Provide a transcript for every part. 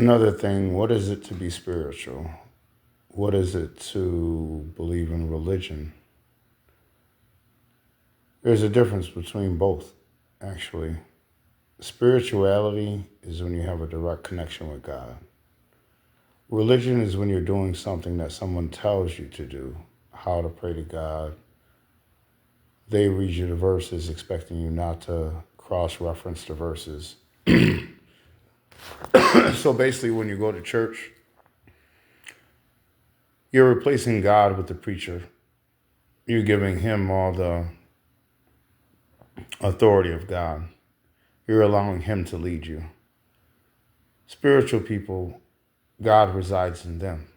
Another thing, what is it to be spiritual? What is it to believe in religion? There's a difference between both, actually. Spirituality is when you have a direct connection with God. Religion is when you're doing something that someone tells you to do, how to pray to God. They read you the verses expecting you not to cross reference the verses. So basically, when you go to church, you're replacing God with the preacher. You're giving him all the authority of God. You're allowing him to lead you. Spiritual people, God resides in them.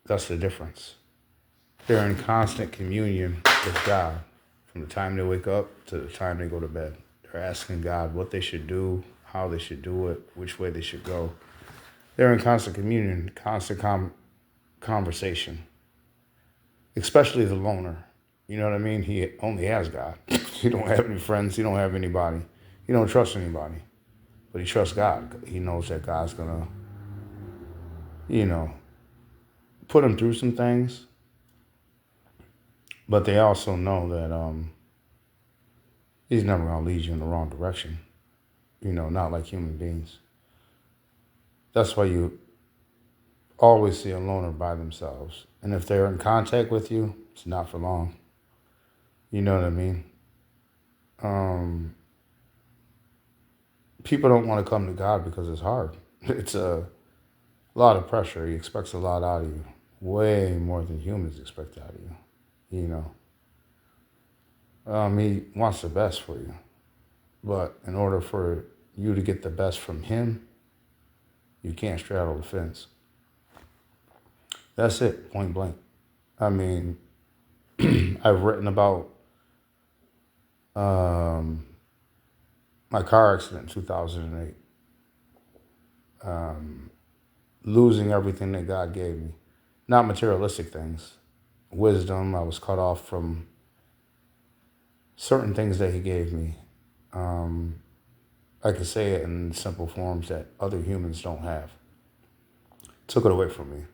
That's the difference. They're in constant communion with God from the time they wake up to the time they go to bed. They're asking God what they should do, how they should do it, which way they should go. They're in constant communion, constant conversation, especially the loner. You know what I mean? He only has God. He don't have any friends. He don't have anybody. He don't trust anybody. But he trusts God. He knows that God's going to, you know, put him through some things. But they also know that he's never going to lead you in the wrong direction. You know, not like human beings. That's why you always see a loner by themselves. And if they're in contact with you, it's not for long. You know what I mean? People don't want to come to God because it's hard. It's a lot of pressure. He expects a lot out of you. Way more than humans expect out of you. You know? He wants the best for you. But in order for you to get the best from him, you can't straddle the fence. That's it, point blank. I mean, I've written about my car accident in 2008. Losing everything that God gave me. Not materialistic things. Wisdom, I was cut off from certain things that he gave me. I could say it in simple forms that other humans don't have. Took it away from me.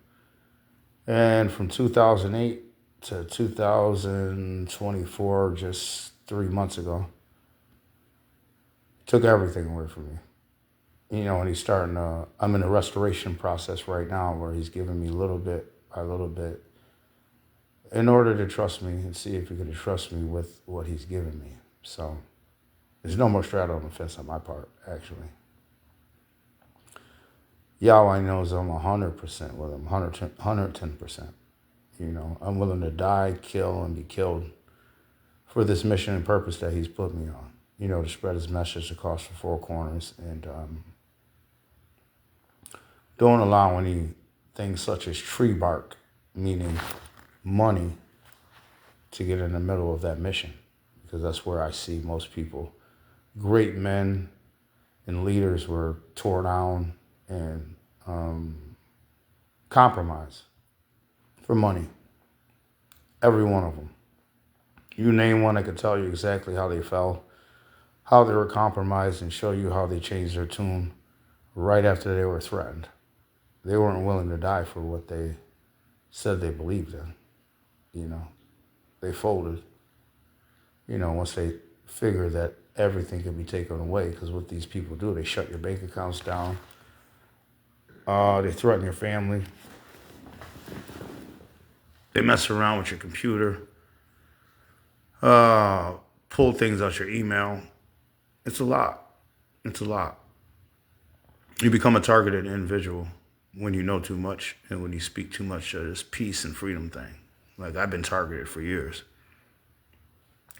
And from 2008 to 2024, just 3 months ago, took everything away from me. You know, and I'm in a restoration process right now where he's giving me little bit by little bit in order to trust me and see if he can trust me with what he's given me. So there's no more straddle on the fence on my part, actually. Yahweh knows I'm 100% with him, 110%. You know, I'm willing to die, kill, and be killed for this mission and purpose that he's put me on. You know, to spread his message across the four corners and don't allow anything such as tree bark, meaning money, to get in the middle of that mission. Because that's where I see most people, great men and leaders, were tore down and compromised for money. Every one of them. You name one, I could tell you exactly how they fell, how they were compromised, and show you how they changed their tune right after they were threatened. They weren't willing to die for what they said they believed in. You know, they folded, you know, once they figured that everything could be taken away. Because what these people do, they shut your bank accounts down. They threaten your family. They mess around with your computer. Pull things out your email. It's a lot. It's a lot. You become a targeted individual when you know too much and when you speak too much of this peace and freedom thing. Like, I've been targeted for years.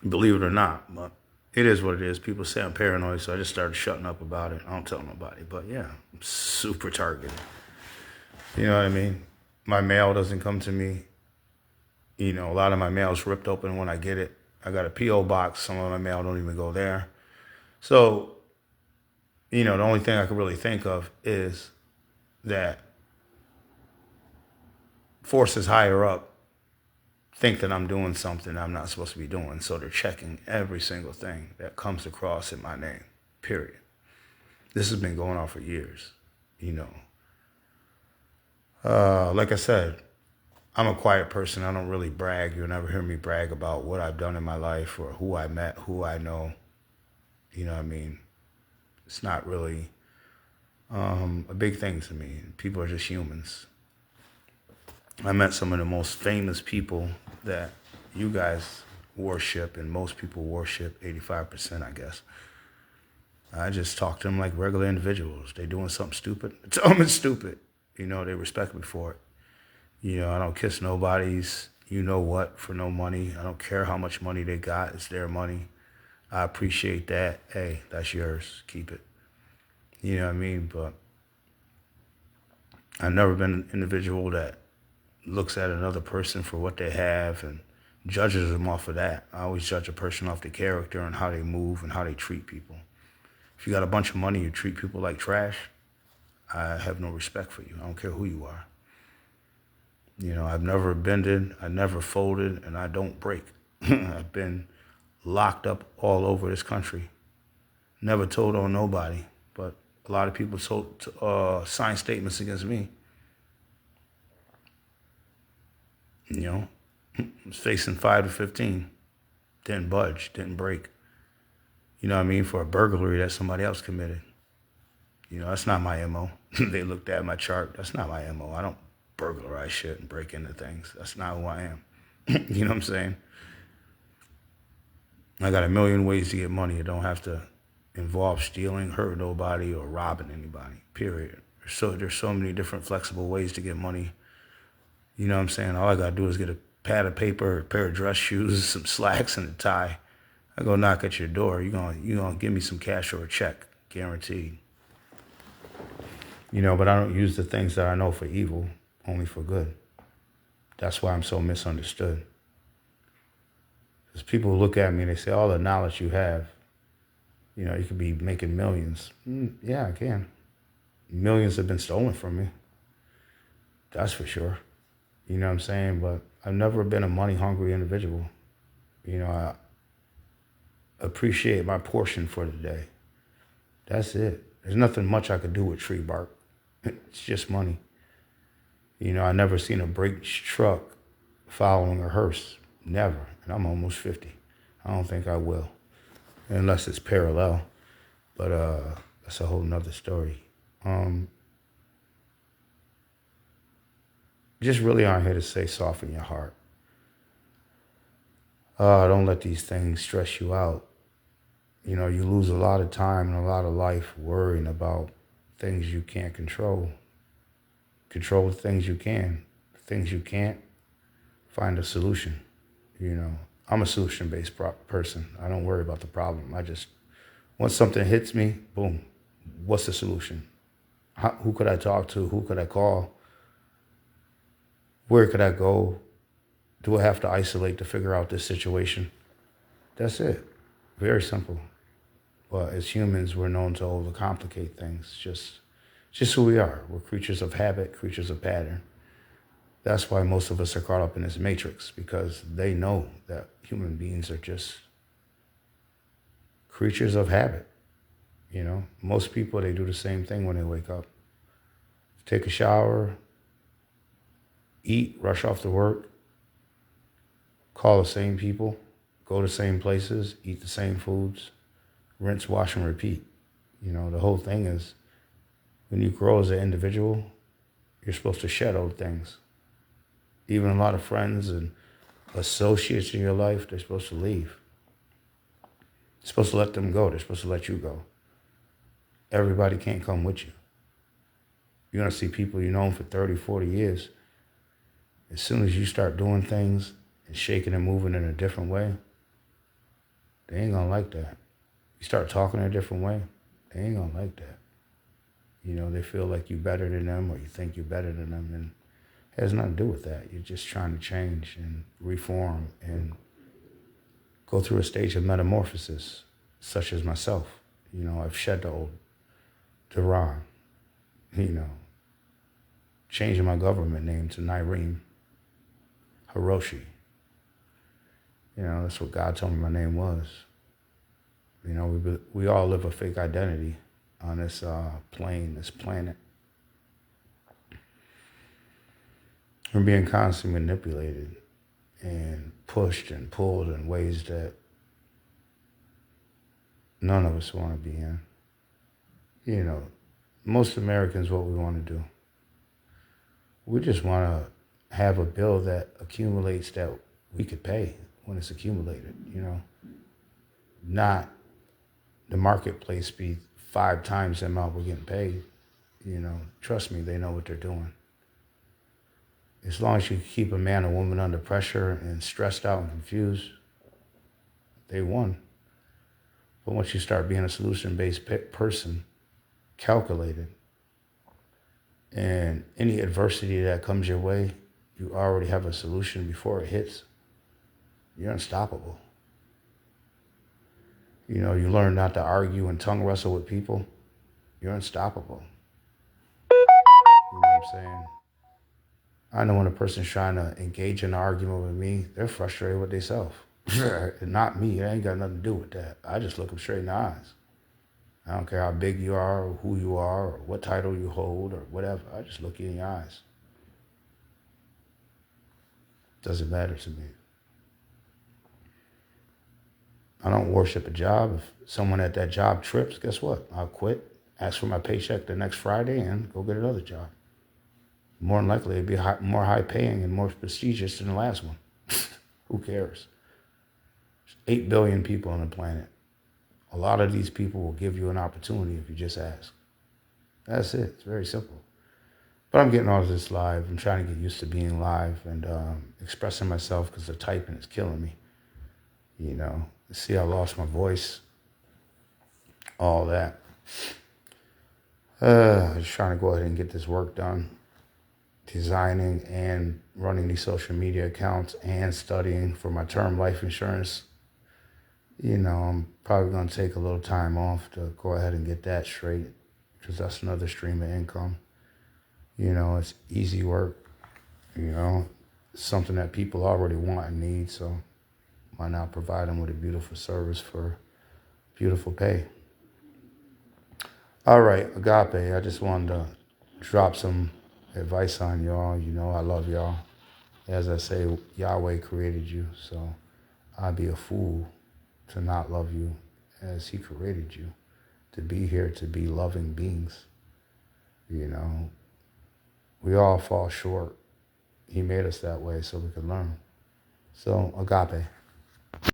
Believe it or not, but it is what it is. People say I'm paranoid, so I just started shutting up about it. I don't tell nobody, but yeah, I'm super targeted. You know what I mean? My mail doesn't come to me. You know, a lot of my mail's ripped open when I get it. I got a P.O. box. Some of my mail don't even go there. So, you know, the only thing I can really think of is that forces higher up think that I'm doing something I'm not supposed to be doing. So they're checking every single thing that comes across in my name, period. This has been going on for years, you know. Like I said, I'm a quiet person. I don't really brag. You'll never hear me brag about what I've done in my life or who I met, who I know. You know what I mean? It's not really a big thing to me. People are just humans. I met some of the most famous people that you guys worship and most people worship, 85%, I guess. I just talk to them like regular individuals. They doing something stupid. I tell them it's stupid. You know, they respect me for it. You know, I don't kiss nobody's, you know what, for no money. I don't care how much money they got. It's their money. I appreciate that. Hey, that's yours. Keep it. You know what I mean? But I've never been an individual that looks at another person for what they have and judges them off of that. I always judge a person off their character and how they move and how they treat people. If you got a bunch of money, you treat people like trash, I have no respect for you. I don't care who you are. You know, I've never bended, I never folded, and I don't break. I've been locked up all over this country. Never told on nobody, but a lot of people signed statements against me. You know, I was facing 5 to 15. Didn't budge, didn't break. You know what I mean? For a burglary that somebody else committed. You know, that's not my MO. They looked at my chart. That's not my MO. I don't burglarize shit and break into things. That's not who I am. You know what I'm saying? I got a million ways to get money. It don't have to involve stealing, hurting nobody, or robbing anybody, period. There's so many different flexible ways to get money. You know what I'm saying? All I got to do is get a pad of paper, a pair of dress shoes, some slacks, and a tie. I go knock at your door. You gonna give me some cash or a check, guaranteed. You know, but I don't use the things that I know for evil, only for good. That's why I'm so misunderstood. Because people look at me and they say, all the knowledge you have, you know, you could be making millions. Yeah, I can. Millions have been stolen from me. That's for sure. You know what I'm saying? But I've never been a money-hungry individual. You know, I appreciate my portion for the day. That's it. There's nothing much I could do with tree bark. It's just money. You know, I never seen a brake truck following a hearse. Never. And I'm almost 50. I don't think I will. Unless it's parallel. But that's a whole nother story. Just really aren't here to say soften your heart. Don't let these things stress you out. You know, you lose a lot of time and a lot of life worrying about things you can't control. Control the things you can. The things you can't, find a solution. You know, I'm a solution-based person. I don't worry about the problem. Once something hits me, boom, what's the solution? Who could I talk to? Who could I call? Where could I go? Do I have to isolate to figure out this situation? That's it. Very simple. But as humans, we're known to overcomplicate things. Just who we are. We're creatures of habit, creatures of pattern. That's why most of us are caught up in this matrix, because they know that human beings are just creatures of habit. You know, most people, they do the same thing when they wake up. Take a shower, eat, rush off to work, call the same people, go to the same places, eat the same foods, rinse, wash, and repeat. You know, the whole thing is when you grow as an individual, you're supposed to shed old things. Even a lot of friends and associates in your life, they're supposed to leave. You're supposed to let them go. They're supposed to let you go. Everybody can't come with you. You're going to see people you know for 30, 40 years. As soon as you start doing things and shaking and moving in a different way, they ain't going to like that. You start talking in a different way, they ain't going to like that. You know, they feel like you're better than them or you think you're better than them. And it has nothing to do with that. You're just trying to change and reform and go through a stage of metamorphosis, such as myself. You know, I've shed the old Duran, you know, changing my government name to Naeem Hiroshi. You know, that's what God told me my name was. You know, we all live a fake identity on this plane, this planet. We're being constantly manipulated and pushed and pulled in ways that none of us want to be in. You know, most Americans, what we want to do, we just want to have a bill that accumulates that we could pay when it's accumulated, not the marketplace be 5 times the amount we're getting paid. Trust me, they know what they're doing. As long as you keep a man or woman under pressure and stressed out and confused, they won. But once you start being a solution-based person, calculated, and any adversity that comes your way, you already have a solution before it hits, you're unstoppable. You learn not to argue and tongue wrestle with people, you're unstoppable. You know what I'm saying? I know when a person's trying to engage in an argument with me, they're frustrated with themselves. Not me. It ain't got nothing to do with that. I just look them straight in the eyes. I don't care how big you are or who you are or what title you hold or whatever. I just look you in your eyes. Doesn't matter to me. I don't worship a job. If someone at that job trips, guess what? I'll quit, ask for my paycheck the next Friday, and go get another job. More than likely, it'd be more high paying and more prestigious than the last one. Who cares? There's 8 billion people on the planet. A lot of these people will give you an opportunity if you just ask. That's it. It's very simple. But I'm getting all of this live. I'm trying to get used to being live and expressing myself because the typing is killing me. See, I lost my voice. All that. I'm just trying to go ahead and get this work done. Designing and running these social media accounts and studying for my term life insurance. I'm probably going to take a little time off to go ahead and get that straight because that's another stream of income. It's easy work. It's something that people already want and need, so why not provide them with a beautiful service for beautiful pay? All right, Agape, I just wanted to drop some advice on y'all. I love y'all. As I say, Yahweh created you, so I'd be a fool to not love you as he created you, to be here, to be loving beings. We all fall short. He made us that way so we can learn. So, Agape.